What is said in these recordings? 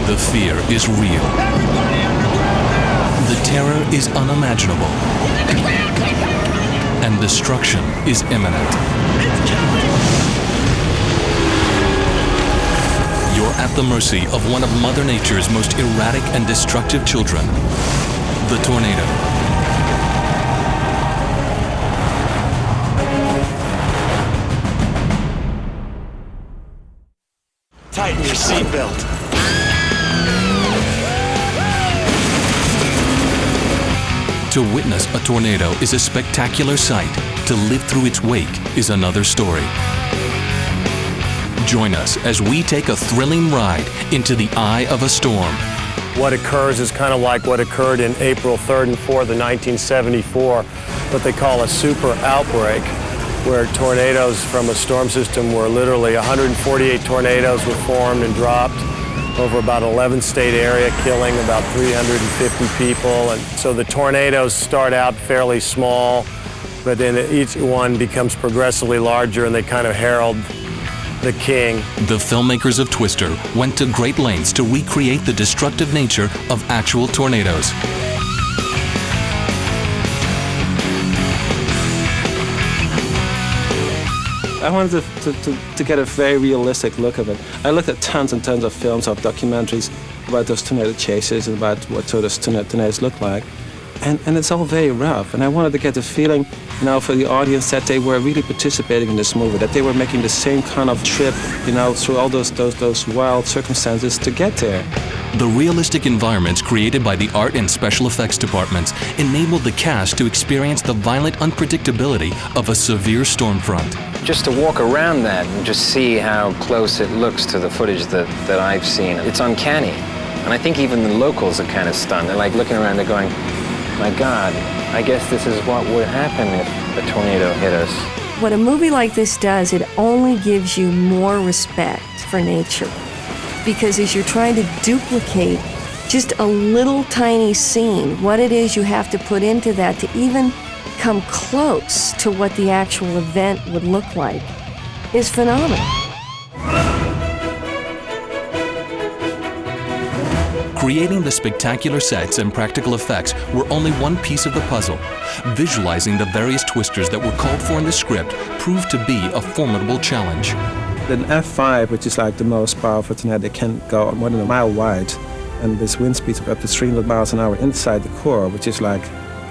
The fear is real. The terror is unimaginable. And destruction is imminent. You're at the mercy of one of Mother Nature's most erratic and destructive children, the tornado. Tighten your seatbelt. To witness a tornado is a spectacular sight. To live through its wake is another story. Join us as we take a thrilling ride into the eye of a storm. What occurs is kind of like what occurred in April 3rd and 4th of 1974, what they call a super outbreak, where tornadoes from a storm system were literally 148 tornadoes were formed and dropped over about 11-state area, killing about 350 people. And so the tornadoes start out fairly small, but then each one becomes progressively larger, and they kind of herald the king. The filmmakers of Twister went to great lengths to recreate the destructive nature of actual tornadoes. I wanted to get a very realistic look of it. I looked at tons and tons of films, of documentaries about those tornado chases and about what sort of tornadoes look like. And it's all very rough. And I wanted to get the feeling, for the audience that they were really participating in this movie, that they were making the same kind of trip, through all those wild circumstances to get there. The realistic environments created by the art and special effects departments enabled the cast to experience the violent unpredictability of a severe storm front. Just to walk around that and just see how close it looks to the footage that I've seen, it's uncanny. And I think even the locals are kind of stunned. They're like looking around, they're going, my God, I guess this is what would happen if a tornado hit us. What a movie like this does, it only gives you more respect for nature. Because as you're trying to duplicate just a little tiny scene, what it is you have to put into that to even come close to what the actual event would look like is phenomenal. Creating the spectacular sets and practical effects were only one piece of the puzzle. Visualizing the various twisters that were called for in the script proved to be a formidable challenge. An F5, which is like the most powerful tornado, they can go more than a mile wide, and with wind speeds of up to 300 miles an hour inside the core, which is like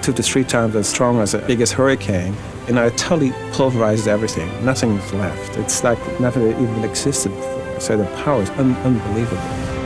2 to 3 times as strong as the biggest hurricane, it totally pulverizes everything. Nothing is left. It's like never even existed before. So the power is unbelievable.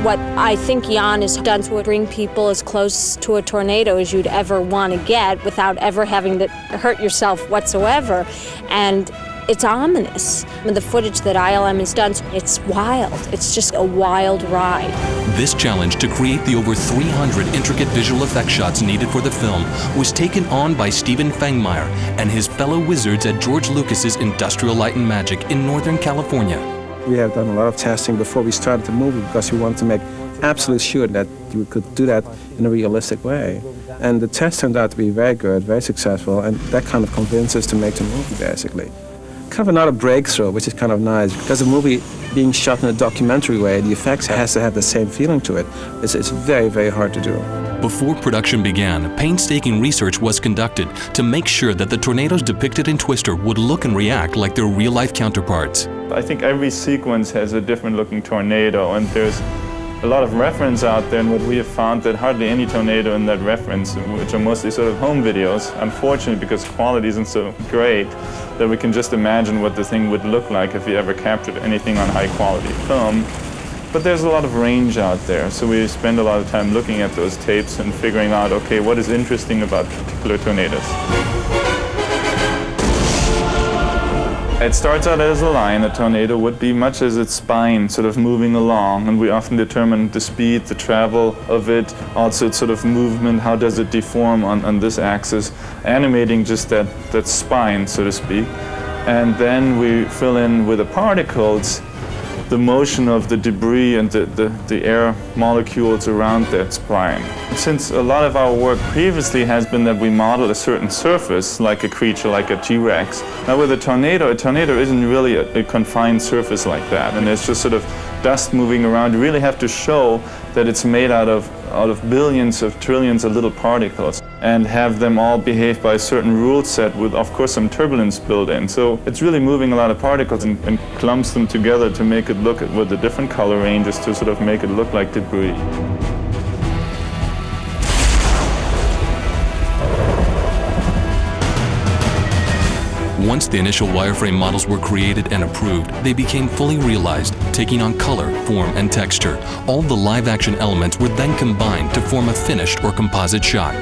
What I think Jan has done to bring people as close to a tornado as you'd ever want to get without ever having to hurt yourself whatsoever. And it's ominous. The footage that ILM has done, it's wild. It's just a wild ride. This challenge to create the over 300 intricate visual effects shots needed for the film was taken on by Steven Fangmeyer and his fellow wizards at George Lucas's Industrial Light and Magic in Northern California. We have done a lot of testing before we started the movie because we wanted to make absolutely sure that we could do that in a realistic way. And the test turned out to be very good, very successful, and that kind of convinced us to make the movie, basically. Kind of another breakthrough, which is kind of nice, because the movie being shot in a documentary way, the effects has to have the same feeling to it. It's very, very hard to do. Before production began, painstaking research was conducted to make sure that the tornadoes depicted in Twister would look and react like their real-life counterparts. I think every sequence has a different looking tornado, and there's a lot of reference out there, and what we have found that hardly any tornado in that reference, which are mostly sort of home videos, unfortunately because quality isn't so great, that we can just imagine what the thing would look like if we ever captured anything on high quality film. But there's a lot of range out there, so we spend a lot of time looking at those tapes and figuring out, okay, what is interesting about particular tornadoes. It starts out as a line. A tornado would be much as its spine, sort of moving along, and we often determine the speed, the travel of it, also its sort of movement, how does it deform on this axis, animating just that spine, so to speak. And then we fill in with the particles the motion of the debris and the air molecules around that spline. Since a lot of our work previously has been that we model a certain surface, like a creature, like a T-Rex. Now with a tornado isn't really a confined surface like that, and it's just sort of dust moving around. You really have to show that it's made out of billions of trillions of little particles and have them all behave by a certain rule set with, of course, some turbulence built in. So it's really moving a lot of particles and clumps them together to make it look with the different color ranges to sort of make it look like debris. Once the initial wireframe models were created and approved, they became fully realized, taking on color, form, and texture. All the live-action elements were then combined to form a finished or composite shot.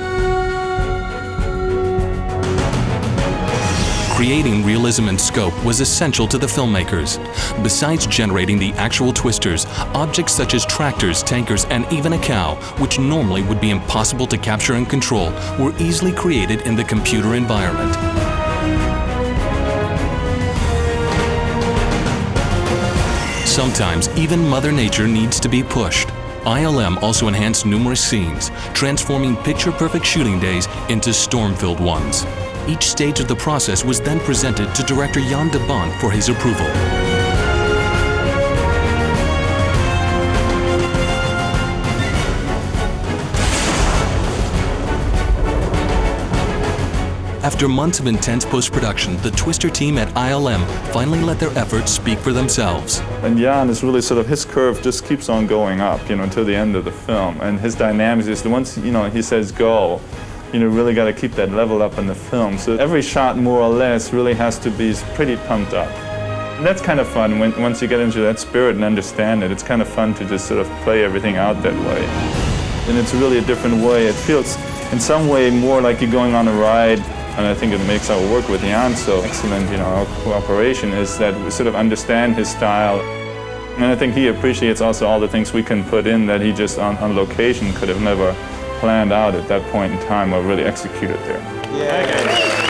Creating realism and scope was essential to the filmmakers. Besides generating the actual twisters, objects such as tractors, tankers, and even a cow, which normally would be impossible to capture and control, were easily created in the computer environment. Sometimes, even Mother Nature needs to be pushed. ILM also enhanced numerous scenes, transforming picture-perfect shooting days into storm-filled ones. Each stage of the process was then presented to director Jan de Bont for his approval. After months of intense post-production, the Twister team at ILM finally let their efforts speak for themselves. And Jan is really sort of, his curve just keeps on going up, until the end of the film. And his dynamics is, once, he says go, really got to keep that level up in the film. So every shot, more or less, really has to be pretty pumped up. And that's kind of fun. Once you get into that spirit and understand it, it's kind of fun to just sort of play everything out that way. And it's really a different way. It feels, in some way, more like you're going on a ride. And I think it makes our work with Jan so excellent, our cooperation, is that we sort of understand his style. And I think he appreciates also all the things we can put in that he just on location could have never planned out at that point in time or really executed there. Yeah.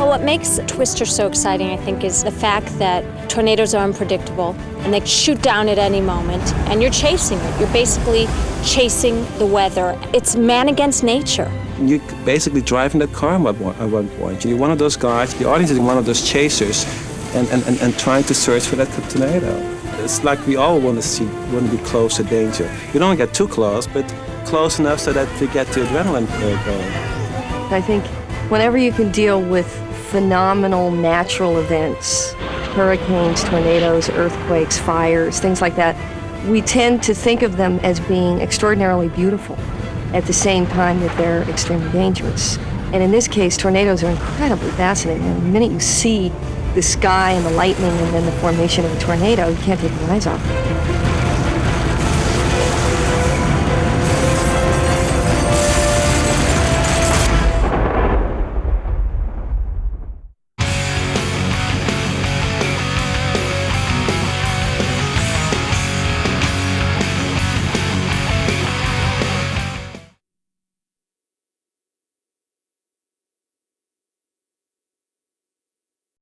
What makes Twister so exciting, I think, is the fact that tornadoes are unpredictable and they shoot down at any moment, and you're chasing it. You're basically chasing the weather. It's man against nature. You're basically driving that car at one point. You're one of those guys, the audience is one of those chasers, and trying to search for that tornado. It's like we all want to be close to danger. You don't get too close, but close enough so that we get the adrenaline going. I think whenever you can deal with phenomenal natural events, hurricanes, tornadoes, earthquakes, fires, things like that, we tend to think of them as being extraordinarily beautiful at the same time that they're extremely dangerous. And in this case, tornadoes are incredibly fascinating. And the minute you see the sky and the lightning and then the formation of a tornado, you can't take your eyes off it.